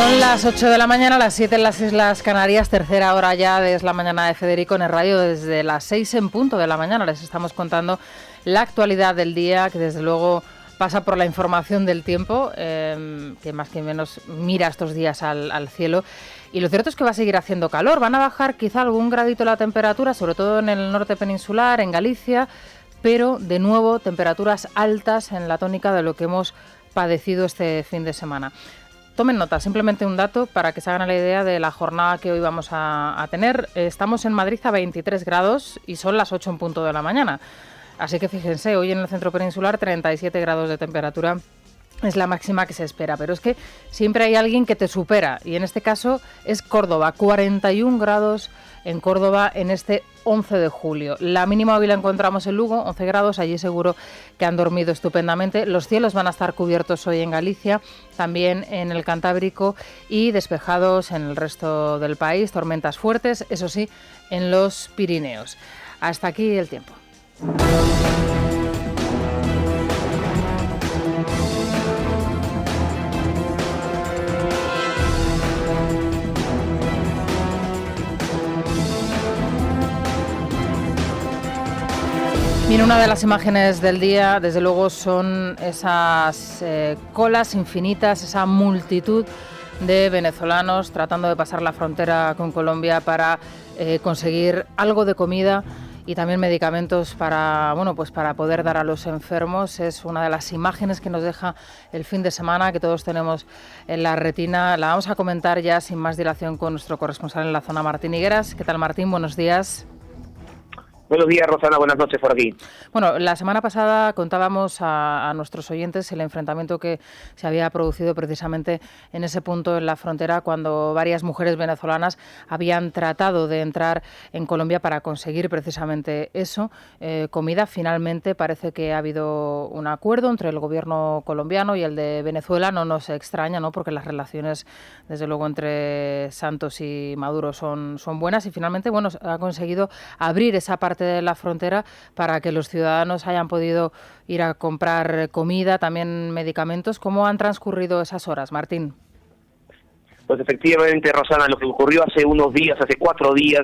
Son las 8 de la mañana, las 7 en las Islas Canarias, tercera hora ya es la mañana de Federico en el radio. Desde las 6 en punto de la mañana les estamos contando la actualidad del día, que desde luego pasa por la información del tiempo, que más que menos mira estos días al cielo. Y lo cierto es que va a seguir haciendo calor, van a bajar quizá algún gradito la temperatura, sobre todo en el norte peninsular, en Galicia, pero de nuevo temperaturas altas en la tónica de lo que hemos padecido este fin de semana. Tomen nota, simplemente un dato para que se hagan la idea de la jornada que hoy vamos a tener. Estamos en Madrid a 23 grados y son las 8 en punto de la mañana. Así que fíjense, hoy en el centro peninsular 37 grados de temperatura es la máxima que se espera. Pero es que siempre hay alguien que te supera y en este caso es Córdoba, 41 grados en Córdoba en este 11 de julio. La mínima hoy la encontramos en Lugo, 11 grados, allí seguro que han dormido estupendamente. Los cielos van a estar cubiertos hoy en Galicia, también en el Cantábrico y despejados en el resto del país, tormentas fuertes, eso sí, en los Pirineos. Hasta aquí el tiempo. Bien, una de las imágenes del día, desde luego, son esas colas infinitas, esa multitud de venezolanos tratando de pasar la frontera con Colombia para conseguir algo de comida y también medicamentos para, bueno, pues para poder dar a los enfermos. Es una de las imágenes que nos deja el fin de semana, que todos tenemos en la retina. La vamos a comentar ya sin más dilación con nuestro corresponsal en la zona, Martín Higueras. ¿Qué tal, Martín? Buenos días. Buenos días, Rosana, buenas noches por aquí. Bueno, la semana pasada contábamos a nuestros oyentes el enfrentamiento que se había producido precisamente en ese punto en la frontera cuando varias mujeres venezolanas habían tratado de entrar en Colombia para conseguir precisamente eso, comida. Finalmente parece que ha habido un acuerdo entre el gobierno colombiano y el de Venezuela. No nos extraña, ¿no?, porque las relaciones, desde luego, entre Santos y Maduro son buenas y finalmente, bueno, ha conseguido abrir esa parte de la frontera para que los ciudadanos hayan podido ir a comprar comida, también medicamentos. ¿Cómo han transcurrido esas horas, Martín? Pues efectivamente, Rosana, lo que ocurrió hace unos días, hace 4 días,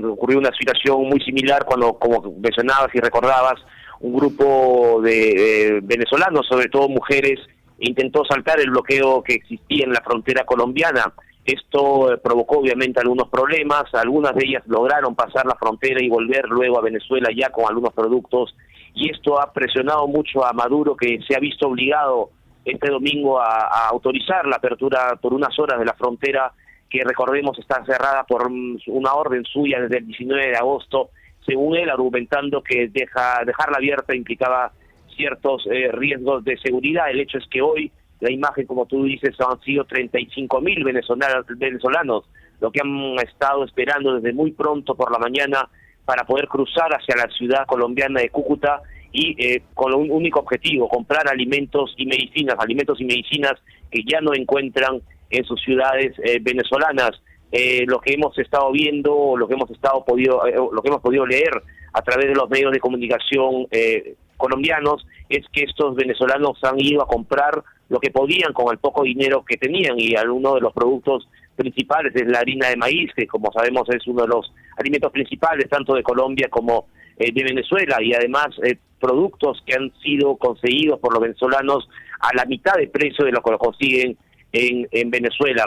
ocurrió una situación muy similar cuando, como mencionabas y recordabas, un grupo de venezolanos, sobre todo mujeres, intentó saltar el bloqueo que existía en la frontera colombiana. Esto provocó obviamente algunos problemas, algunas de ellas lograron pasar la frontera y volver luego a Venezuela ya con algunos productos, y esto ha presionado mucho a Maduro, que se ha visto obligado este domingo a autorizar la apertura por unas horas de la frontera, que recordemos está cerrada por una orden suya desde el 19 de agosto, según él argumentando que dejarla abierta implicaba ciertos riesgos de seguridad. El hecho es que hoy la imagen, como tú dices, han sido 35.000 venezolanos, lo que han estado esperando desde muy pronto por la mañana para poder cruzar hacia la ciudad colombiana de Cúcuta y con un único objetivo, comprar alimentos y medicinas que ya no encuentran en sus ciudades venezolanas. Lo que hemos estado viendo, lo que hemos podido leer a través de los medios de comunicación colombianos es que estos venezolanos han ido a comprar lo que podían con el poco dinero que tenían, y uno de los productos principales es la harina de maíz, que como sabemos es uno de los alimentos principales tanto de Colombia como de Venezuela, y además productos que han sido conseguidos por los venezolanos a la mitad de precio de lo que lo consiguen en Venezuela.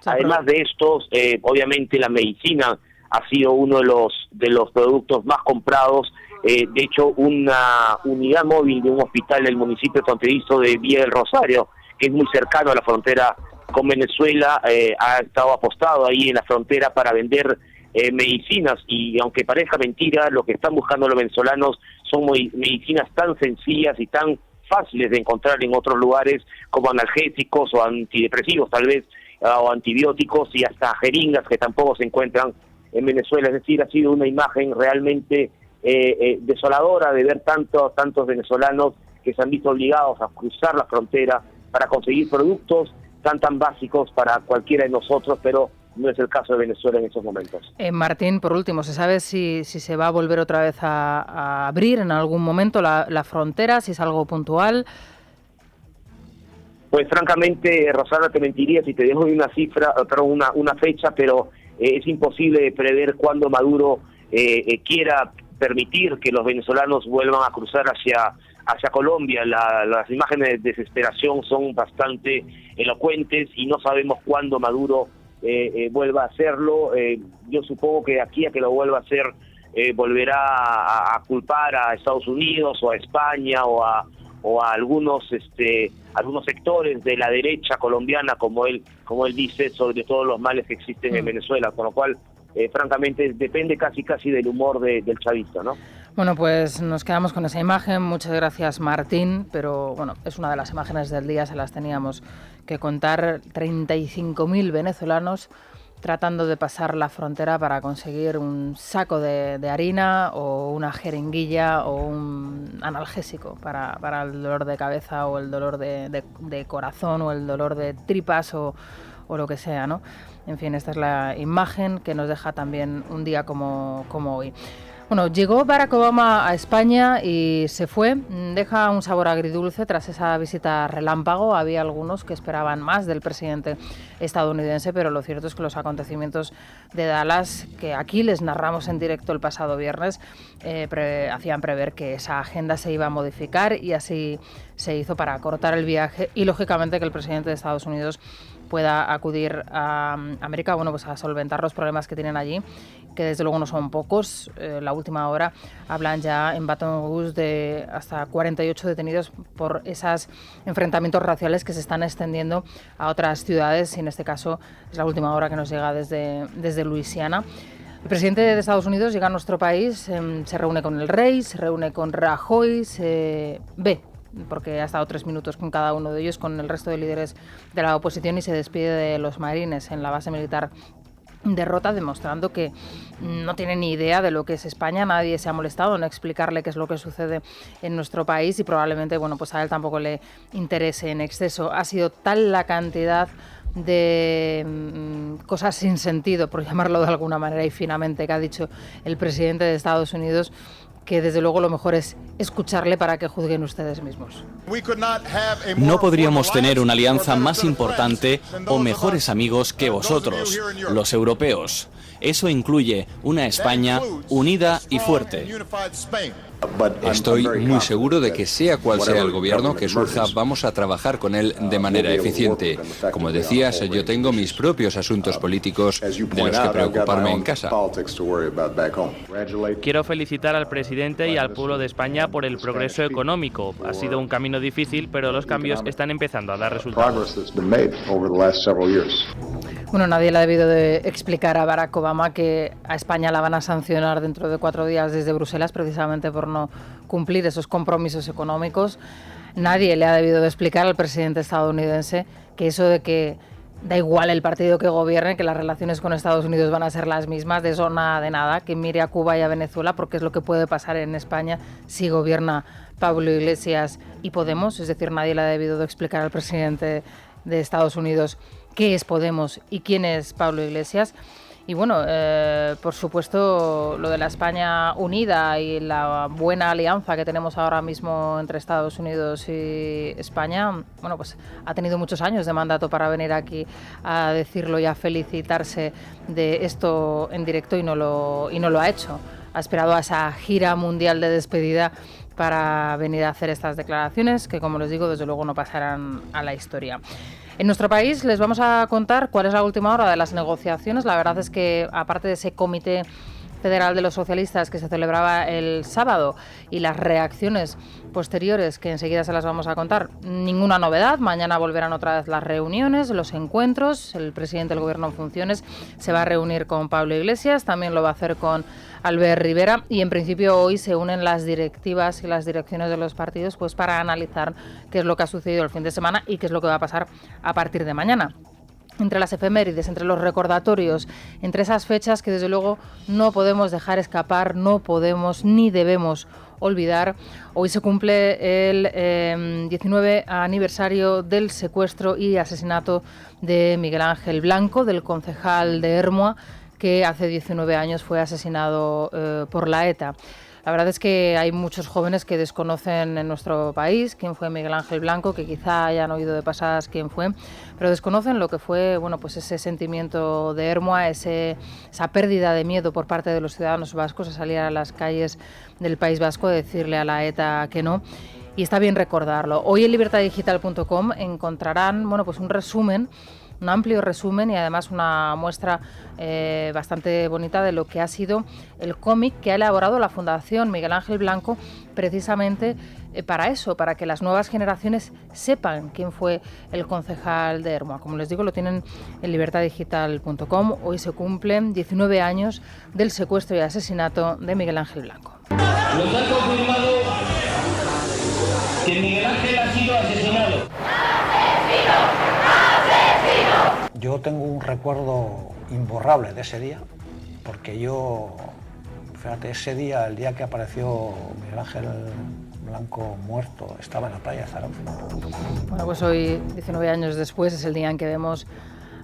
Además de estos, obviamente la medicina ha sido uno de los productos más comprados. De hecho, una unidad móvil de un hospital del municipio fronterizo de Villa del Rosario, que es muy cercano a la frontera con Venezuela, ha estado apostado ahí en la frontera para vender medicinas, y aunque parezca mentira, lo que están buscando los venezolanos son medicinas tan sencillas y tan fáciles de encontrar en otros lugares, como analgésicos o antidepresivos tal vez, o antibióticos, y hasta jeringas que tampoco se encuentran en Venezuela. Es decir, ha sido una imagen realmente desoladora de ver tantos venezolanos que se han visto obligados a cruzar la frontera para conseguir productos tan básicos para cualquiera de nosotros, pero no es el caso de Venezuela en estos momentos. Martín, por último, ¿se sabe si se va a volver otra vez a abrir en algún momento la frontera, si es algo puntual? Pues francamente, Rosana, te mentiría si te dejo una cifra, una fecha, pero es imposible prever cuándo Maduro quiera permitir que los venezolanos vuelvan a cruzar hacia Colombia. Las imágenes de desesperación son bastante elocuentes y no sabemos cuándo Maduro vuelva a hacerlo. Yo supongo que de aquí a que lo vuelva a hacer volverá a culpar a Estados Unidos o a España o a algunos sectores de la derecha colombiana, como él dice, sobre todos los males que existen en Venezuela, con lo cual francamente depende casi del humor del chavista, ¿no? Bueno, pues nos quedamos con esa imagen. Muchas gracias, Martín, pero bueno, es una de las imágenes del día, se las teníamos que contar. 35.000 venezolanos tratando de pasar la frontera para conseguir un saco de harina o una jeringuilla o un analgésico para el dolor de cabeza o el dolor de corazón o el dolor de tripas o lo que sea, ¿no? En fin, esta es la imagen que nos deja también un día como hoy. Bueno, llegó Barack Obama a España y se fue. Deja un sabor agridulce tras esa visita relámpago. Había algunos que esperaban más del presidente estadounidense, pero lo cierto es que los acontecimientos de Dallas, que aquí les narramos en directo el pasado viernes, hacían prever que esa agenda se iba a modificar y así se hizo para acortar el viaje y, lógicamente, que el presidente de Estados Unidos pueda acudir a América, bueno, pues a solventar los problemas que tienen allí, que desde luego no son pocos. La última hora hablan ya en Baton Rouge de hasta 48 detenidos por esos enfrentamientos raciales que se están extendiendo a otras ciudades, y en este caso es la última hora que nos llega desde Luisiana. El presidente de Estados Unidos llega a nuestro país, se reúne con el rey, se reúne con Rajoy, se ve, porque ha estado 3 minutos con cada uno de ellos, con el resto de líderes de la oposición, y se despide de los marines en la base militar de Rota, demostrando que no tiene ni idea de lo que es España. Nadie se ha molestado en explicarle qué es lo que sucede en nuestro país y probablemente, bueno, pues a él tampoco le interese en exceso. Ha sido tal la cantidad de cosas sin sentido, por llamarlo de alguna manera, y finamente, que ha dicho el presidente de Estados Unidos, que desde luego lo mejor es escucharle para que juzguen ustedes mismos. No podríamos tener una alianza más importante o mejores amigos que vosotros, los europeos. Eso incluye una España unida y fuerte. Estoy muy seguro de que sea cual sea el gobierno que surja, vamos a trabajar con él de manera eficiente. Como decías, yo tengo mis propios asuntos políticos de los que preocuparme en casa. Quiero felicitar al presidente y al pueblo de España por el progreso económico. Ha sido un camino difícil, pero los cambios están empezando a dar resultados. Bueno, nadie le ha debido de explicar a Barack Obama que a España la van a sancionar dentro de 4 días desde Bruselas, precisamente por no cumplir esos compromisos económicos. Nadie le ha debido de explicar al presidente estadounidense que eso de que da igual el partido que gobierne, que las relaciones con Estados Unidos van a ser las mismas, de eso nada de nada, que mire a Cuba y a Venezuela, porque es lo que puede pasar en España si gobierna Pablo Iglesias y Podemos. Es decir, nadie le ha debido de explicar al presidente de Estados Unidos qué es Podemos y quién es Pablo Iglesias. Y bueno, por supuesto, lo de la España unida y la buena alianza que tenemos ahora mismo entre Estados Unidos y España, bueno, pues ha tenido muchos años de mandato para venir aquí a decirlo y a felicitarse de esto en directo y no lo ha hecho. Ha esperado a esa gira mundial de despedida para venir a hacer estas declaraciones que, como les digo, desde luego no pasarán a la historia. En nuestro país les vamos a contar cuál es la última hora de las negociaciones. La verdad es que, aparte de ese comité federal de los socialistas que se celebraba el sábado y las reacciones posteriores que enseguida se las vamos a contar, ninguna novedad. Mañana volverán otra vez las reuniones, los encuentros. El presidente del Gobierno en funciones se va a reunir con Pablo Iglesias, también lo va a hacer con Albert Rivera, y en principio hoy se unen las directivas y las direcciones de los partidos pues para analizar qué es lo que ha sucedido el fin de semana y qué es lo que va a pasar a partir de mañana. Entre las efemérides, entre los recordatorios, entre esas fechas que desde luego no podemos dejar escapar, no podemos ni debemos olvidar. Hoy se cumple el 19 aniversario del secuestro y asesinato de Miguel Ángel Blanco, del concejal de Ermua, que hace 19 años fue asesinado por la ETA. La verdad es que hay muchos jóvenes que desconocen en nuestro país quién fue Miguel Ángel Blanco, que quizá hayan oído de pasadas quién fue, pero desconocen lo que fue, bueno, pues ese sentimiento de Ermua, esa pérdida de miedo por parte de los ciudadanos vascos a salir a las calles del País Vasco a decirle a la ETA que no. Y está bien recordarlo. Hoy en libertadigital.com encontrarán, bueno, pues un resumen, un amplio resumen y además una muestra bastante bonita de lo que ha sido el cómic que ha elaborado la Fundación Miguel Ángel Blanco precisamente para eso, para que las nuevas generaciones sepan quién fue el concejal de Ermua. Como les digo, lo tienen en libertadigital.com. Hoy se cumplen 19 años del secuestro y asesinato de Miguel Ángel Blanco. Nos han confirmado que Miguel Ángel ha sido asesinado. ¡Asesino! Yo tengo un recuerdo imborrable de ese día, porque fíjate, ese día, el día que apareció Miguel Ángel Blanco muerto, estaba en la playa de Zarauce. Bueno, pues hoy, 19 años después, es el día en que vemos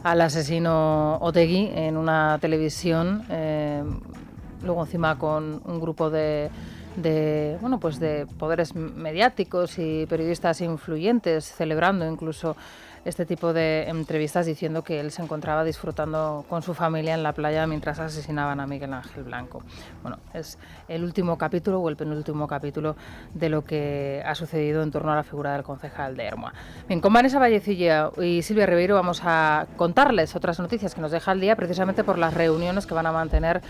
al asesino Otegi en una televisión, luego encima con un grupo de poderes mediáticos y periodistas influyentes, celebrando incluso este tipo de entrevistas, diciendo que él se encontraba disfrutando con su familia en la playa mientras asesinaban a Miguel Ángel Blanco. Bueno, es el último capítulo o el penúltimo capítulo de lo que ha sucedido en torno a la figura del concejal de Ermua. Bien, con Vanessa Vallecilla y Silvia Ribeiro vamos a contarles otras noticias que nos deja el día, precisamente por las reuniones que van a mantener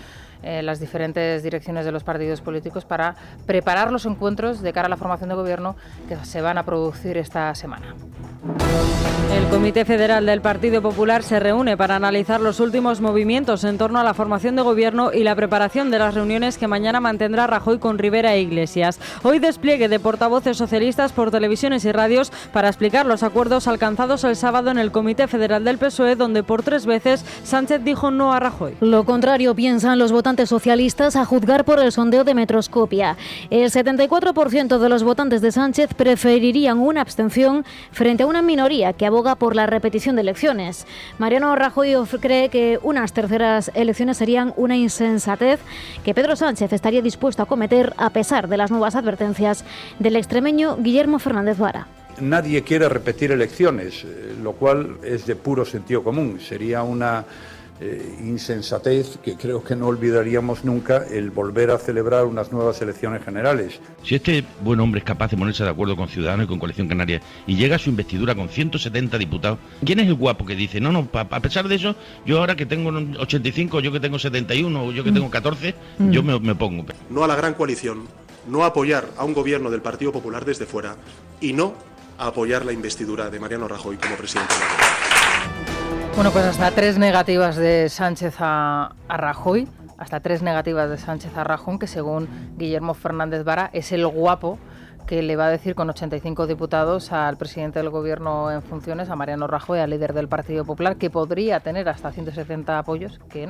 las diferentes direcciones de los partidos políticos para preparar los encuentros de cara a la formación de gobierno que se van a producir esta semana. El Comité Federal del Partido Popular se reúne para analizar los últimos movimientos en torno a la formación de gobierno y la preparación de las reuniones que mañana mantendrá Rajoy con Rivera e Iglesias. Hoy despliegue de portavoces socialistas por televisiones y radios para explicar los acuerdos alcanzados el sábado en el Comité Federal del PSOE, donde por 3 veces Sánchez dijo no a Rajoy. Lo contrario piensan los votantes socialistas, a juzgar por el sondeo de Metroscopia. El 74% de los votantes de Sánchez preferirían una abstención frente a una minoría que aboga por la repetición de elecciones. Mariano Rajoy cree que unas terceras elecciones serían una insensatez que Pedro Sánchez estaría dispuesto a cometer a pesar de las nuevas advertencias del extremeño Guillermo Fernández Vara. Nadie quiere repetir elecciones, lo cual es de puro sentido común. Sería una insensatez que creo que no olvidaríamos nunca, el volver a celebrar unas nuevas elecciones generales. Si este buen hombre es capaz de ponerse de acuerdo con Ciudadanos y con Coalición Canaria y llega a su investidura con 170 diputados, ¿quién es el guapo que dice, no, a pesar de eso, yo ahora que tengo 85, yo que tengo 71, o yo que tengo 14, yo me pongo? No a la gran coalición, no a apoyar a un gobierno del Partido Popular desde fuera y no a apoyar la investidura de Mariano Rajoy como presidente de la República. Bueno, pues hasta 3 negativas de Sánchez a Rajoy, hasta 3 negativas de Sánchez a Rajoy, que según Guillermo Fernández Vara es el guapo que le va a decir con 85 diputados al presidente del gobierno en funciones, a Mariano Rajoy, al líder del Partido Popular, que podría tener hasta 170 apoyos, que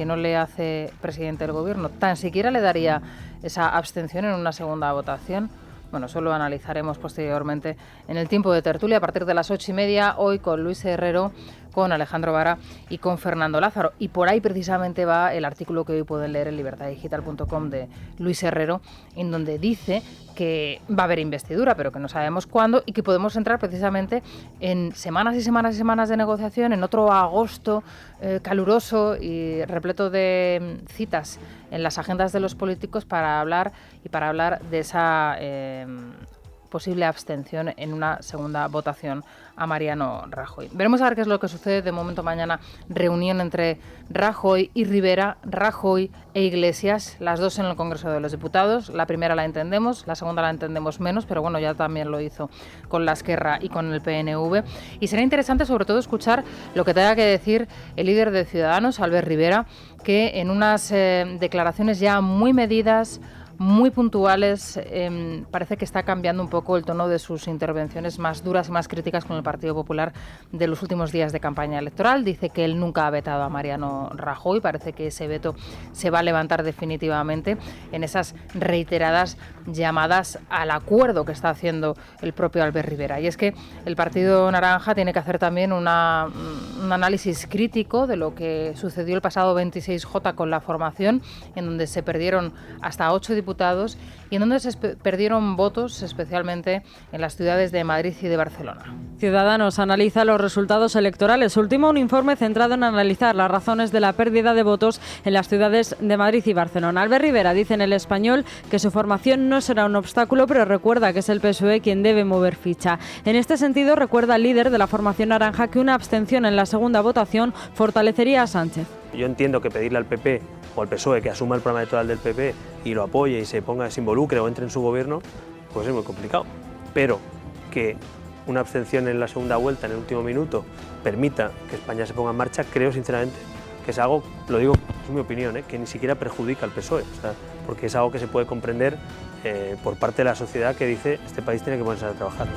no le hace presidente del gobierno. Tan siquiera le daría esa abstención en una segunda votación. Bueno, eso lo analizaremos posteriormente en el tiempo de tertulia a partir de las 8:30, hoy con Luis Herrero, con Alejandro Vara y con Fernando Lázaro. Y por ahí precisamente va el artículo que hoy pueden leer en libertadigital.com de Luis Herrero, en donde dice que va a haber investidura, pero que no sabemos cuándo, y que podemos entrar precisamente en semanas y semanas y semanas de negociación, en otro agosto caluroso y repleto de citas en las agendas de los políticos para hablar de esa posible abstención en una segunda votación a Mariano Rajoy. Veremos a ver qué es lo que sucede. De momento mañana reunión entre Rajoy y Rivera, Rajoy e Iglesias, las dos en el Congreso de los Diputados. La primera la entendemos, la segunda la entendemos menos, pero bueno, ya también lo hizo con la Esquerra y con el PNV. Y será interesante sobre todo escuchar lo que tenga que decir el líder de Ciudadanos, Albert Rivera, que en unas declaraciones ya muy medidas, muy puntuales, parece que está cambiando un poco el tono de sus intervenciones más duras y más críticas con el Partido Popular de los últimos días de campaña electoral. Dice que él nunca ha vetado a Mariano Rajoy, parece que ese veto se va a levantar definitivamente en esas reiteradas llamadas al acuerdo que está haciendo el propio Albert Rivera. Y es que el Partido Naranja tiene que hacer también un análisis crítico de lo que sucedió el pasado 26J con la formación, en donde se perdieron hasta 8 diputados diputados y en donde se perdieron votos, especialmente en las ciudades de Madrid y de Barcelona. Ciudadanos analiza los resultados electorales. Ultima un informe centrado en analizar las razones de la pérdida de votos en las ciudades de Madrid y Barcelona. Albert Rivera dice en El Español que su formación no será un obstáculo, pero recuerda que es el PSOE quien debe mover ficha. En este sentido, recuerda al líder de la formación naranja que una abstención en la segunda votación fortalecería a Sánchez. Yo entiendo que pedirle al PP o al PSOE que asuma el programa electoral del PP y lo apoye y se involucre o entre en su gobierno, pues es muy complicado. Pero que una abstención en la segunda vuelta, en el último minuto, permita que España se ponga en marcha, creo sinceramente que es algo, lo digo, es mi opinión, que ni siquiera perjudica al PSOE, porque es algo que se puede comprender por parte de la sociedad que dice este país tiene que ponerse a trabajar.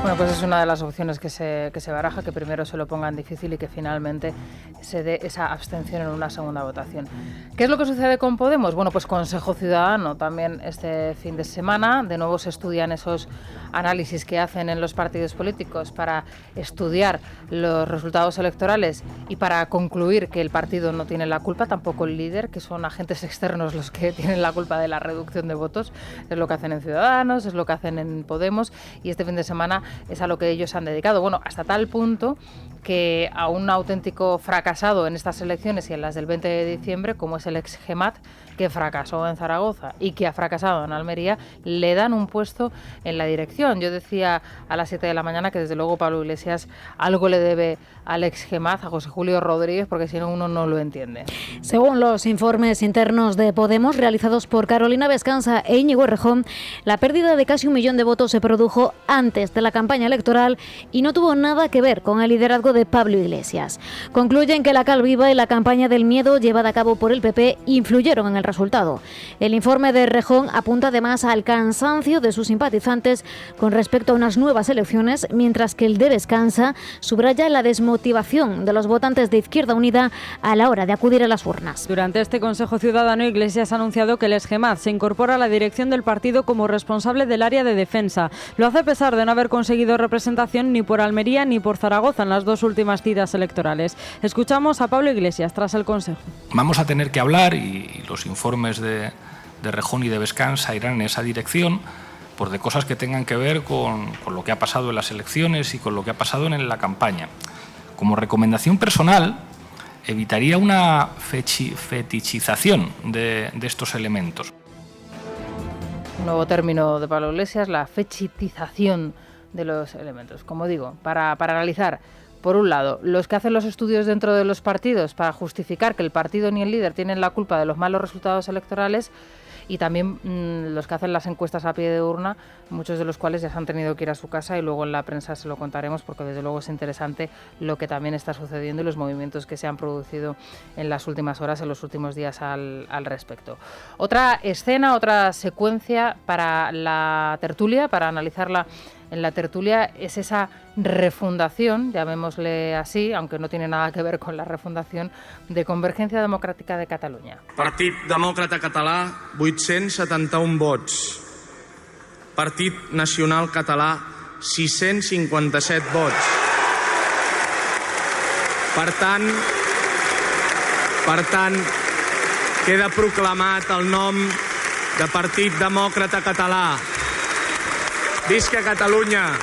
Bueno, pues es una de las opciones que se baraja, que primero se lo pongan difícil y que finalmente se dé esa abstención en una segunda votación. ¿Qué es lo que sucede con Podemos? Bueno, pues Consejo Ciudadano también este fin de semana. De nuevo se estudian esos análisis que hacen en los partidos políticos para estudiar los resultados electorales y para concluir que el partido no tiene la culpa, tampoco el líder, que son agentes externos los que tienen la culpa de la reducción de votos. Es lo que hacen en Ciudadanos, es lo que hacen en Podemos, y este fin de semana es a lo que ellos han dedicado. Bueno, hasta tal punto que a un auténtico fracasado en estas elecciones y en las del 20 de diciembre, como es el ex GEMAT, que fracasó en Zaragoza y que ha fracasado en Almería, le dan un puesto en la dirección. Yo decía a las 7 de la mañana que desde luego Pablo Iglesias algo le debe al ex GEMAT, a José Julio Rodríguez, porque si no uno no lo entiende. Según los informes internos de Podemos realizados por Carolina Vescanza e Íñigo Errejón, la pérdida de casi 1 millón de votos se produjo antes de la campaña electoral y no tuvo nada que ver con el liderazgo de Pablo Iglesias. Concluyen que la cal viva y la campaña del miedo llevada a cabo por el PP influyeron en el resultado. El informe de Errejón apunta además al cansancio de sus simpatizantes con respecto a unas nuevas elecciones, mientras que el de Vescanza subraya la desmotivación de los votantes de Izquierda Unida a la hora de acudir a las urnas. Durante este Consejo Ciudadano, Iglesias ha anunciado que el ex-GEMAT se incorpora a la dirección del partido como responsable del área de defensa. Lo hace a pesar de no haber conseguido representación ni por Almería ni por Zaragoza en las 2 últimas citas electorales. Escuchamos a Pablo Iglesias tras el Consejo. Vamos a tener que hablar, y los informes de Errejón y de Vescanza irán en esa dirección, pues de cosas que tengan que ver con lo que ha pasado en las elecciones y con lo que ha pasado en la campaña. Como recomendación personal, evitaría una fetichización de estos elementos. Un nuevo término de Pablo Iglesias, la fetichización de los elementos. Como digo, para analizar, por un lado, los que hacen los estudios dentro de los partidos para justificar que el partido ni el líder tienen la culpa de los malos resultados electorales, y también los que hacen las encuestas a pie de urna, muchos de los cuales ya se han tenido que ir a su casa, y luego en la prensa se lo contaremos, porque desde luego es interesante lo que también está sucediendo y los movimientos que se han producido en las últimas horas, en los últimos días al respecto. Otra escena, otra secuencia para la tertulia, para analizarla en la tertulia, es esa refundación, llamémosle así, aunque no tiene nada que ver con la refundación, de Convergència Democràtica de Catalunya. Partit Demòcrata Català, 871 vots. Partit Nacional Català, 657 vots. Per tant, queda proclamat el nom de Partit Demòcrata Català. Visca Catalunya.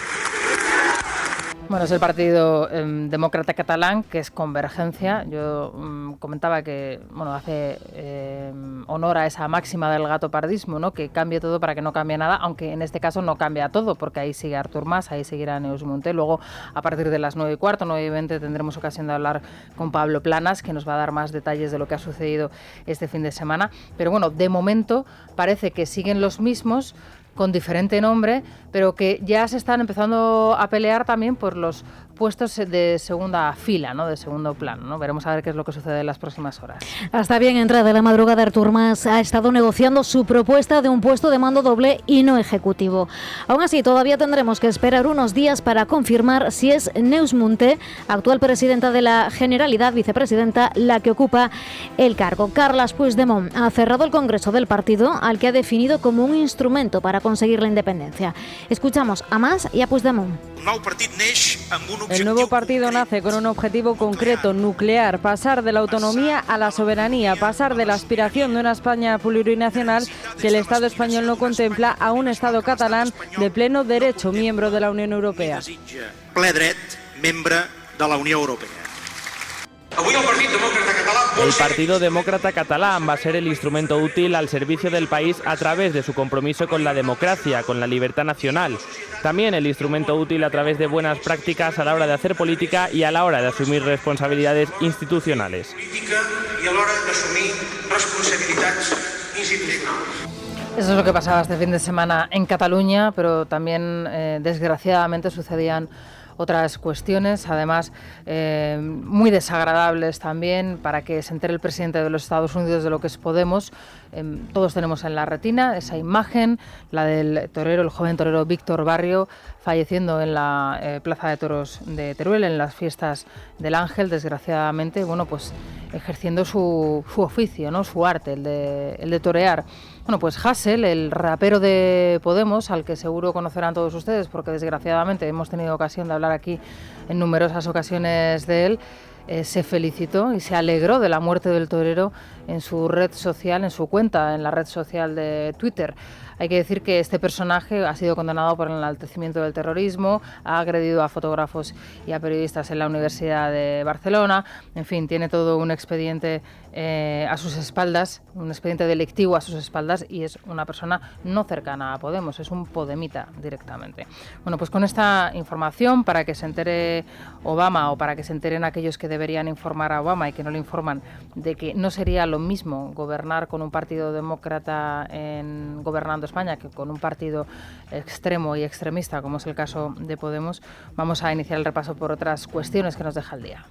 Bueno, es el Partido Demócrata Catalán, que es Convergencia. Yo comentaba que hace honor a esa máxima del gatopardismo, ¿no? Que cambie todo para que no cambie nada, aunque en este caso no cambia todo, porque ahí sigue Artur Mas, ahí seguirá Neus Munté. Luego, a partir de las 9:15, 9:20, tendremos ocasión de hablar con Pablo Planas, que nos va a dar más detalles de lo que ha sucedido este fin de semana. Pero bueno, de momento parece que siguen los mismos, con diferente nombre, pero que ya se están empezando a pelear también por los puestos de segunda fila, ¿no? De segundo plano, ¿no? Veremos a ver qué es lo que sucede en las próximas horas. Hasta bien entrada la madrugada, Artur Mas ha estado negociando su propuesta de un puesto de mando doble y no ejecutivo. Aún así, todavía tendremos que esperar unos días para confirmar si es Neus Munté, actual presidenta de la Generalitat, vicepresidenta, la que ocupa el cargo. Carles Puigdemont ha cerrado el Congreso del partido, al que ha definido como un instrumento para para conseguir la independencia. Escuchamos a Mas y a Puigdemont. El nuevo partido nace con un objetivo concreto, nuclear, pasar de la autonomía a la soberanía, pasar de la aspiración de una España plurinacional que el Estado español no contempla a un Estado catalán de pleno derecho, miembro de la Unión Europea. Ple dret, membre de la Unió Europea. El Partido Demócrata Catalán va a ser el instrumento útil al servicio del país a través de su compromiso con la democracia, con la libertad nacional. También el instrumento útil a través de buenas prácticas a la hora de hacer política y a la hora de asumir responsabilidades institucionales. Eso es lo que pasaba este fin de semana en Cataluña, pero también desgraciadamente sucedían otras cuestiones, además muy desagradables también, para que se entere el presidente de los Estados Unidos de lo que es Podemos. Todos tenemos en la retina esa imagen, la del torero, el joven torero Víctor Barrio, falleciendo en la Plaza de Toros de Teruel, en las fiestas del Ángel, desgraciadamente, bueno, pues ejerciendo su oficio, ¿no? Su arte, el de torear. Bueno, pues Hasél, el rapero de Podemos, al que seguro conocerán todos ustedes, porque desgraciadamente hemos tenido ocasión de hablar aquí en numerosas ocasiones de él, se felicitó y se alegró de la muerte del torero en su red social, en su cuenta, en la red social de Twitter. Hay que decir que este personaje ha sido condenado por el enaltecimiento del terrorismo, ha agredido a fotógrafos y a periodistas en la Universidad de Barcelona, en fin, tiene todo un expediente a sus espaldas, un expediente delictivo a sus espaldas, y es una persona no cercana a Podemos, es un podemita directamente. Bueno, pues con esta información, para que se entere Obama, o para que se enteren aquellos que deberían informar a Obama y que no le informan, de que no sería lo mismo gobernar con un partido demócrata gobernando España que con un partido extremo y extremista, como es el caso de Podemos, vamos a iniciar el repaso por otras cuestiones que nos deja el día.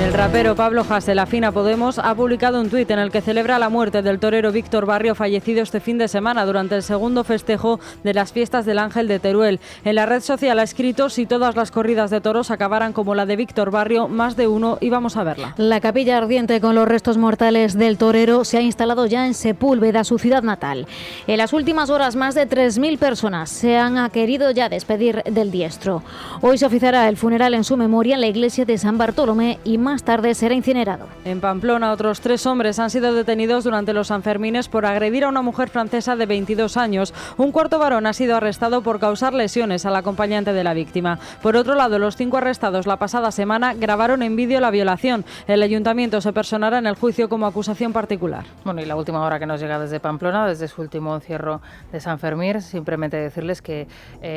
El rapero Pablo Hasél, afín a Podemos, ha publicado un tuit en el que celebra la muerte del torero Víctor Barrio, fallecido este fin de semana durante el segundo festejo de las fiestas del Ángel de Teruel. En la red social ha escrito: si todas las corridas de toros acabaran como la de Víctor Barrio, más de uno íbamos a verla. La capilla ardiente con los restos mortales del torero se ha instalado ya en Sepúlveda, su ciudad natal. En las últimas horas, más de 3.000 personas se han querido ya despedir del diestro. Hoy se oficiará el funeral en su memoria en la iglesia de San Bartolomé y más tarde será incinerado. En Pamplona, otros 3 hombres han sido detenidos durante los Sanfermines por agredir a una mujer francesa de 22 años. Un cuarto varón ha sido arrestado por causar lesiones al acompañante de la víctima. Por otro lado, los 5 arrestados la pasada semana grabaron en vídeo la violación. El ayuntamiento se personará en el juicio como acusación particular. Bueno, y la última hora que nos llega desde Pamplona, desde su último encierro de San Fermín, simplemente decirles que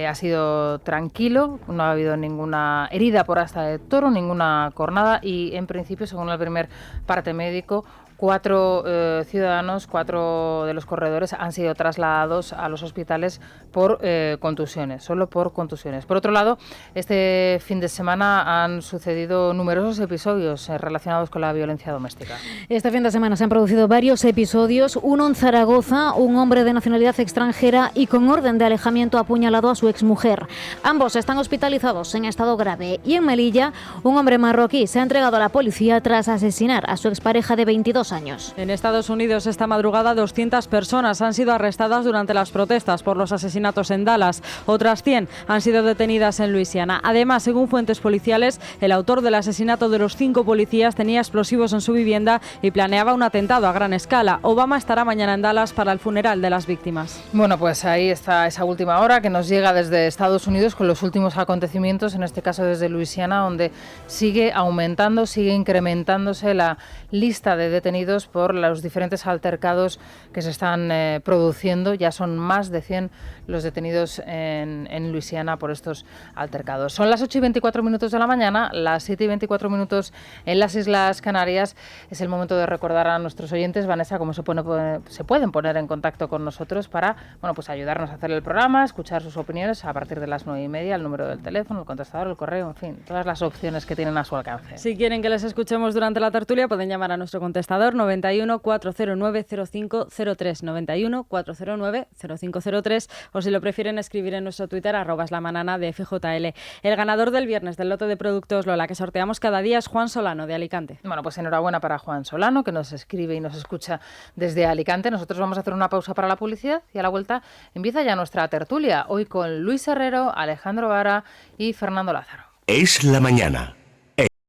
ha sido tranquilo, no ha habido ninguna herida por asta de toro, ninguna cornada, y en principio, según el primer parte médico, 4 ciudadanos, 4 de los corredores han sido trasladados a los hospitales por contusiones, solo por contusiones. Por otro lado, este fin de semana han sucedido numerosos episodios relacionados con la violencia doméstica. Este fin de semana se han producido varios episodios, uno en Zaragoza, un hombre de nacionalidad extranjera y con orden de alejamiento ha apuñalado a su exmujer. Ambos están hospitalizados en estado grave, y en Melilla, un hombre marroquí se ha entregado a la policía tras asesinar a su expareja de 22 años. En Estados Unidos, esta madrugada, 200 personas han sido arrestadas durante las protestas por los asesinatos en Dallas. Otras 100 han sido detenidas en Luisiana. Además, según fuentes policiales, el autor del asesinato de los 5 policías tenía explosivos en su vivienda y planeaba un atentado a gran escala. Obama estará mañana en Dallas para el funeral de las víctimas. Bueno, pues ahí está esa última hora que nos llega desde Estados Unidos con los últimos acontecimientos, en este caso desde Luisiana, donde sigue aumentando, sigue incrementándose la lista de detenidos por los diferentes altercados que se están produciendo. Ya son más de 100 los detenidos en Luisiana por estos altercados. Son las 8:24 de la mañana, las 7:24 en las Islas Canarias. Es el momento de recordar a nuestros oyentes, Vanessa, cómo se pueden poner en contacto con nosotros para, bueno, pues ayudarnos a hacer el programa, escuchar sus opiniones a partir de las 9:30, el número del teléfono, el contestador, el correo, en fin, todas las opciones que tienen a su alcance. Si quieren que les escuchemos durante la tertulia, pueden llamar a nuestro contestador ganador 91 409 0503, 91 409 0503, o si lo prefieren escribir en nuestro Twitter @slamanana de FJL. El ganador del viernes del lote de productos Lola que sorteamos cada día es Juan Solano de Alicante. Bueno, pues enhorabuena para Juan Solano, que nos escribe y nos escucha desde Alicante. Nosotros vamos a hacer una pausa para la publicidad y a la vuelta empieza ya nuestra tertulia, hoy con Luis Herrero, Alejandro Vara y Fernando Lázaro. Es la mañana.